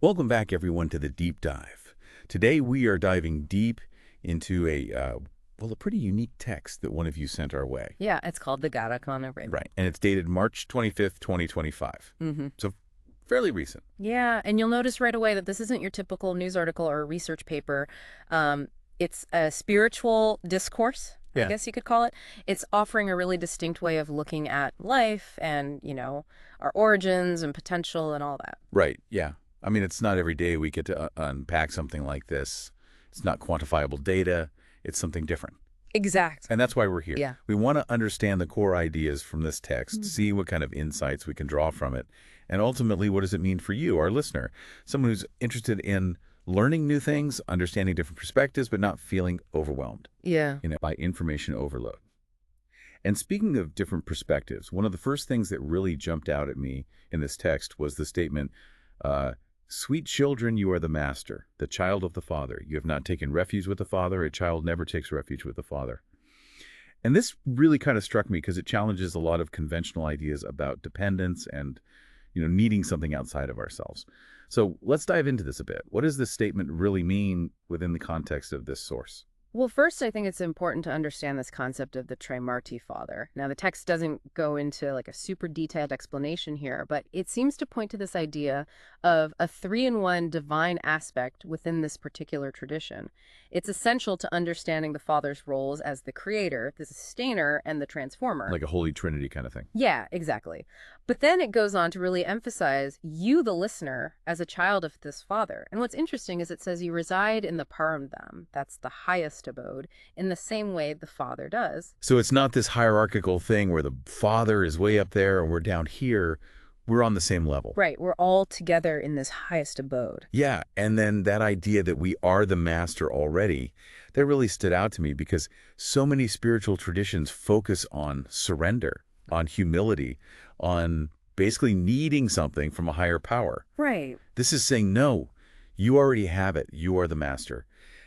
Welcome back, everyone, to the Deep Dive. Today, we are diving deep into a pretty unique text that one of you sent our way. Yeah, it's called the Garakana Raven. Right, and it's dated March 25th, 2025. So fairly recent. Yeah, and you'll notice right away that this isn't your typical news article or research paper. It's a spiritual discourse, I Yeah. guess you could call it. It's offering a really distinct way of looking at life and, our origins and potential and all that. Right, yeah. I mean, it's not every day we get to unpack something like this. It's not quantifiable data. It's something different. Exact. And that's why we're here. Yeah. We want to understand the core ideas from this text, see what kind of insights we can draw from it, and ultimately, what does it mean for you, our listener? Someone who's interested in learning new things, understanding different perspectives, but not feeling overwhelmed, Yeah. by information overload. And speaking of different perspectives, one of the first things that really jumped out at me in this text was the statement, "Sweet children, you are the master, the child of the Father. You have not taken refuge with the Father. A child never takes refuge with the Father." And this really kind of struck me because it challenges a lot of conventional ideas about dependence and, needing something outside of ourselves. So let's dive into this a bit. What does this statement really mean within the context of this source? Well, first, I think it's important to understand this concept of the Trimarti Father. Now, the text doesn't go into like a super detailed explanation here, but it seems to point to this idea of a three-in-one divine aspect within this particular tradition. It's essential to understanding the Father's roles as the creator, the sustainer, and the transformer. Like a Holy Trinity kind of thing. Yeah, exactly. But then it goes on to really emphasize you, the listener, as a child of this Father. And what's interesting is it says you reside in the Paramdham, that's the highest abode, in the same way the Father does. So it's not this hierarchical thing where the Father is way up there and we're down here. We're on the same level. Right, we're all together in this highest abode. Yeah, and then that idea that we are the master already, that really stood out to me because so many spiritual traditions focus on surrender, on humility, on basically needing something from a higher power. Right. This is saying, no, you already have it. You are the master.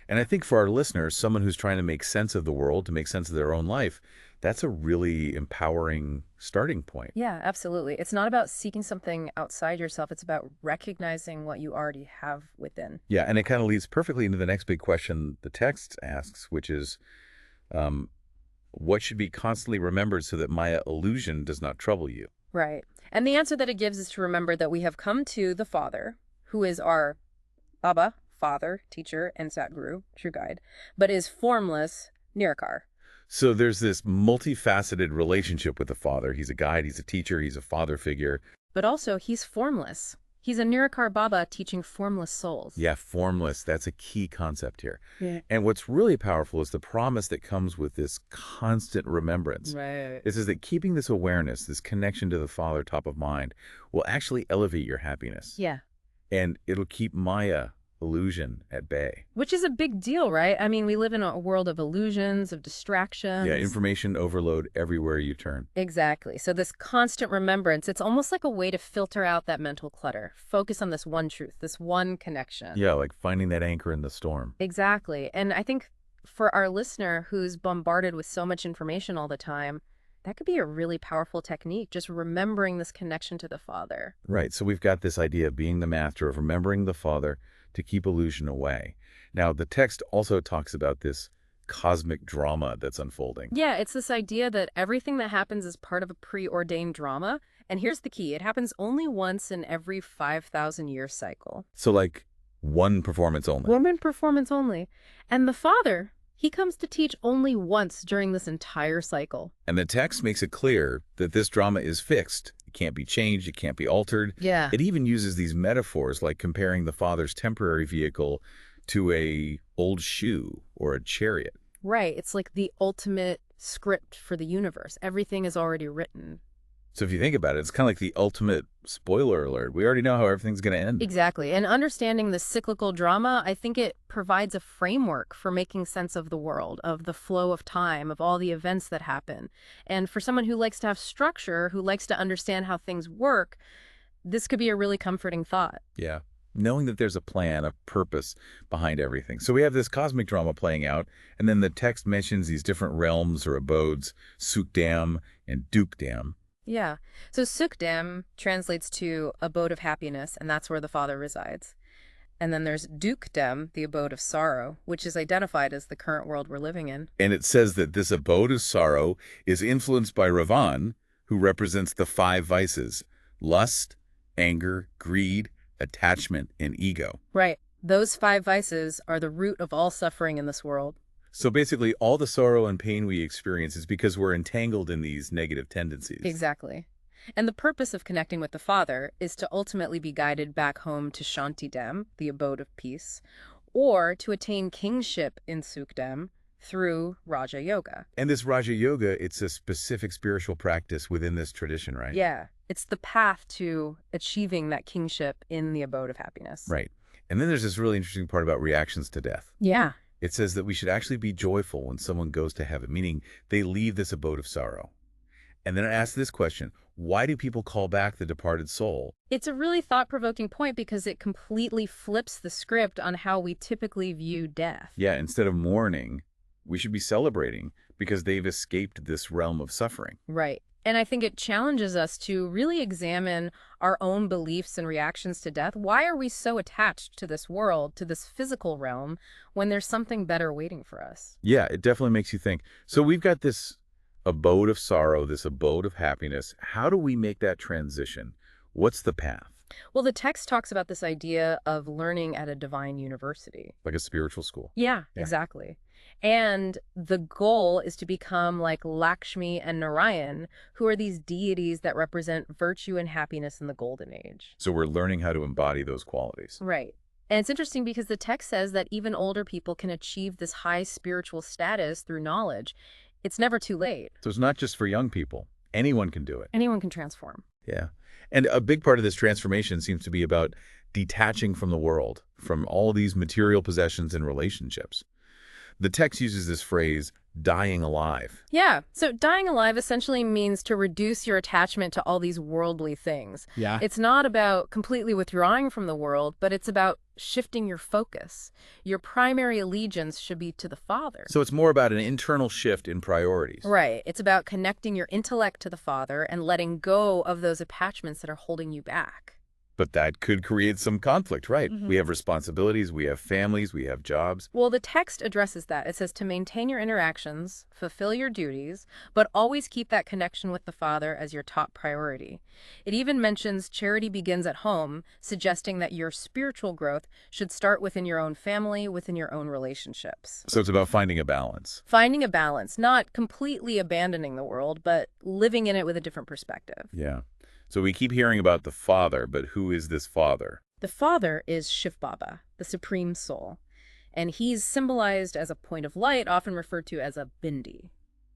And I think for our listeners, someone who's trying to make sense of the world, to make sense of their own life, that's a really empowering starting point. Yeah, absolutely. It's not about seeking something outside yourself. It's about recognizing what you already have within. Yeah, and it kind of leads perfectly into the next big question the text asks, which is, what should be constantly remembered so that Maya illusion does not trouble you? Right. And the answer that it gives is to remember that we have come to the Father, who is our Baba, Father, Teacher, and Satguru, true guide, but is formless, Nirakar. So there's this multifaceted relationship with the Father. He's a guide, he's a teacher, he's a father figure. But also, he's formless. He's a Nirakar Baba teaching formless souls. Yeah, formless. That's a key concept here. Yeah. And what's really powerful is the promise that comes with this constant remembrance. Right. This is that keeping this awareness, this connection to the Father top of mind, will actually elevate your happiness. Yeah. And it'll keep Maya illusion at bay. Which is a big deal, right? I mean, we live in a world of illusions, of distractions. Yeah, information overload everywhere you turn. Exactly. So this constant remembrance, it's almost like a way to filter out that mental clutter. Focus on this one truth, this one connection. Yeah, like finding that anchor in the storm. Exactly. And I think for our listener who's bombarded with so much information all the time, that could be a really powerful technique, just remembering this connection to the Father. Right, so we've got this idea of being the master, of remembering the Father to keep illusion away. Now, the text also talks about this cosmic drama that's unfolding. Yeah, it's this idea that everything that happens is part of a preordained drama. And here's the key. It happens only once in every 5,000-year cycle. So like one performance only. Woman performance only. And the Father, he comes to teach only once during this entire cycle. And the text makes it clear that this drama is fixed. It can't be changed. It can't be altered. Yeah. It even uses these metaphors like comparing the Father's temporary vehicle to a old shoe or a chariot. Right. It's like the ultimate script for the universe. Everything is already written. So if you think about it, it's kind of like the ultimate spoiler alert. We already know how everything's going to end. Exactly. And understanding the cyclical drama, I think it provides a framework for making sense of the world, of the flow of time, of all the events that happen. And for someone who likes to have structure, who likes to understand how things work, this could be a really comforting thought. Yeah. Knowing that there's a plan, a purpose behind everything. So we have this cosmic drama playing out, and then the text mentions these different realms or abodes, Sukdam and Dukdam. Yeah. So Sukdam translates to abode of happiness, and that's where the Father resides. And then there's dukedom, the abode of sorrow, which is identified as the current world we're living in. And it says that this abode of sorrow is influenced by Ravan, who represents the 5 vices: lust, anger, greed, attachment, and ego. Right. Those 5 vices are the root of all suffering in this world. So basically, all the sorrow and pain we experience is because we're entangled in these negative tendencies. Exactly. And the purpose of connecting with the Father is to ultimately be guided back home to Shantidam, the abode of peace, or to attain kingship in Sukdam through Raja Yoga. And this Raja Yoga, it's a specific spiritual practice within this tradition, right? Yeah, it's the path to achieving that kingship in the abode of happiness. Right. And then there's this really interesting part about reactions to death. Yeah. It says that we should actually be joyful when someone goes to heaven, meaning they leave this abode of sorrow. And then it asks this question: why do people call back the departed soul? It's a really thought-provoking point because it completely flips the script on how we typically view death. Yeah, instead of mourning, we should be celebrating because they've escaped this realm of suffering. Right. And I think it challenges us to really examine our own beliefs and reactions to death. Why are we so attached to this world, to this physical realm, when there's something better waiting for us? Yeah, it definitely makes you think. So we've got this abode of sorrow, this abode of happiness. How do we make that transition? What's the path? Well, the text talks about this idea of learning at a divine university. Like a spiritual school. Yeah, Yeah. exactly. And the goal is to become like Lakshmi and Narayan, who are these deities that represent virtue and happiness in the Golden Age. So we're learning how to embody those qualities. Right. And it's interesting because the text says that even older people can achieve this high spiritual status through knowledge. It's never too late. So it's not just for young people. Anyone can do it. Anyone can transform. Yeah. And a big part of this transformation seems to be about detaching from the world, from all these material possessions and relationships. The text uses this phrase, dying alive. Yeah. So dying alive essentially means to reduce your attachment to all these worldly things. Yeah. It's not about completely withdrawing from the world, but it's about shifting your focus. Your primary allegiance should be to the Father. So it's more about an internal shift in priorities. Right. It's about connecting your intellect to the Father and letting go of those attachments that are holding you back. But that could create some conflict, right? Mhm. We have responsibilities, we have families, we have jobs. Well, the text addresses that. It says to maintain your interactions, fulfill your duties, but always keep that connection with the Father as your top priority. It even mentions charity begins at home, suggesting that your spiritual growth should start within your own family, within your own relationships. So it's about finding a balance. Finding a balance, not completely abandoning the world, but living in it with a different perspective. Yeah. So we keep hearing about the Father, but who is this Father? The Father is Shiv Baba, the Supreme Soul, and he's symbolized as a point of light, often referred to as a bindi.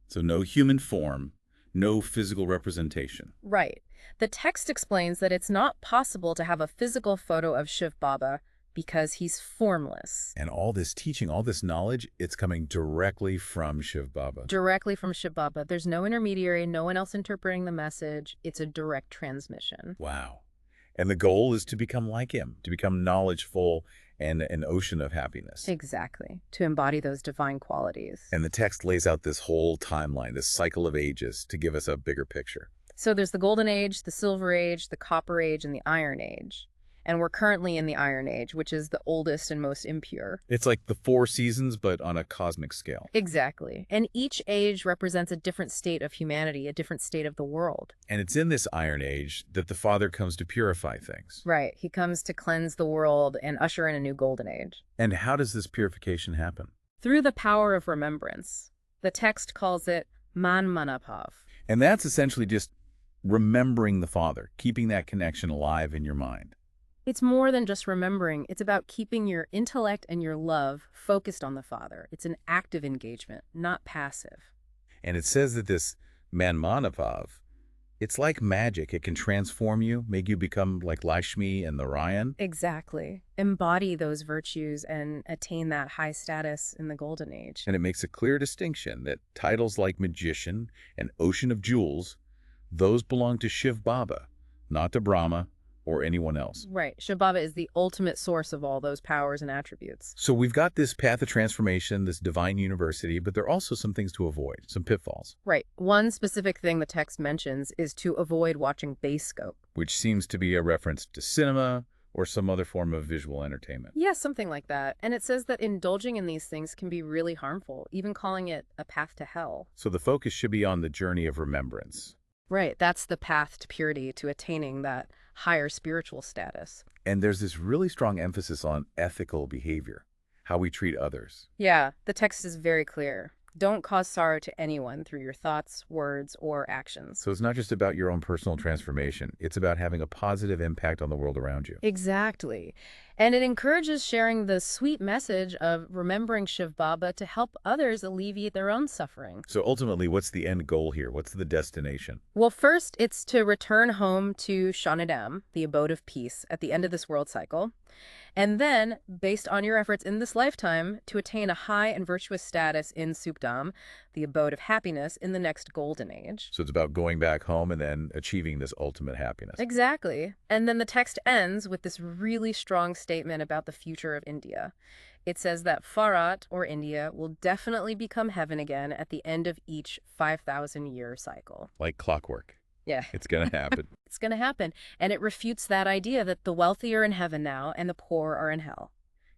So no human form, no physical representation. Right. The text explains that it's not possible to have a physical photo of Shiv Baba because he's formless. And all this teaching, all this knowledge, it's coming directly from Shiv Baba. Directly from Shiv Baba. There's no intermediary, no one else interpreting the message. It's a direct transmission. Wow. And the goal is to become like him, to become knowledgeful and an ocean of happiness. Exactly. To embody those divine qualities. And the text lays out this whole timeline, this cycle of ages, to give us a bigger picture. So there's the Golden Age, the Silver Age, the Copper Age, and the Iron Age. And we're currently in the Iron Age, which is the oldest and most impure. It's like the 4 seasons, but on a cosmic scale. Exactly. And each age represents a different state of humanity, a different state of the world. And it's in this Iron Age that the Father comes to purify things. Right. He comes to cleanse the world and usher in a new Golden Age. And how does this purification happen? Through the power of remembrance. The text calls it Man Manapav. And that's essentially just remembering the Father, keeping that connection alive in your mind. It's more than just remembering. It's about keeping your intellect and your love focused on the Father. It's an active engagement, not passive. And it says that this Manmanapav, it's like magic. It can transform you, make you become like Lakshmi and Narayan. Exactly. Embody those virtues and attain that high status in the Golden Age. And it makes a clear distinction that titles like Magician and Ocean of Jewels, those belong to Shiv Baba, not to Brahma or anyone else. Right. Shiv Baba is the ultimate source of all those powers and attributes. So we've got this path of transformation, this divine university, but there are also some things to avoid, some pitfalls. Right. One specific thing the text mentions is to avoid watching base scope. Which seems to be a reference to cinema or some other form of visual entertainment. Yeah, something like that. And it says that indulging in these things can be really harmful, even calling it a path to hell. So the focus should be on the journey of remembrance. Right, that's the path to purity, to attaining that higher spiritual status. And there's this really strong emphasis on ethical behavior, how we treat others. Yeah, the text is very clear. Don't cause sorrow to anyone through your thoughts, words, or actions. So it's not just about your own personal transformation. It's about having a positive impact on the world around you. Exactly. And it encourages sharing the sweet message of remembering Shiv Baba to help others alleviate their own suffering. So ultimately, what's the end goal here? What's the destination? Well, first, it's to return home to Shanidam, the abode of peace, at the end of this world cycle. And then, based on your efforts in this lifetime, to attain a high and virtuous status in Supdam, the abode of happiness, in the next golden age. So it's about going back home and then achieving this ultimate happiness. Exactly. And then the text ends with this really strong statement about the future of India. It says that Farat, or India, will definitely become heaven again at the end of each 5,000-year cycle. Like clockwork. Yeah. It's going to happen. It's going to happen. And it refutes that idea that the wealthy are in heaven now and the poor are in hell.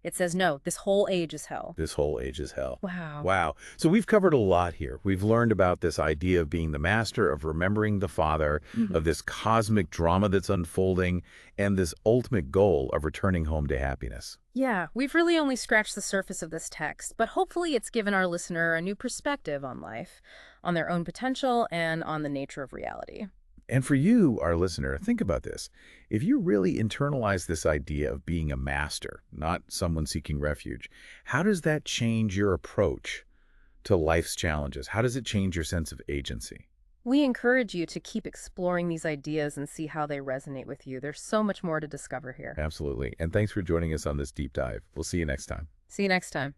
It says, no, this whole age is hell. This whole age is hell. Wow. Wow. So we've covered a lot here. We've learned about this idea of being the master, of remembering the Father, of this cosmic drama that's unfolding, and this ultimate goal of returning home to happiness. Yeah, we've really only scratched the surface of this text, but hopefully it's given our listener a new perspective on life, on their own potential, and on the nature of reality. And for you, our listener, think about this. If you really internalize this idea of being a master, not someone seeking refuge, how does that change your approach to life's challenges? How does it change your sense of agency? We encourage you to keep exploring these ideas and see how they resonate with you. There's so much more to discover here. Absolutely. And thanks for joining us on this deep dive. We'll see you next time. See you next time.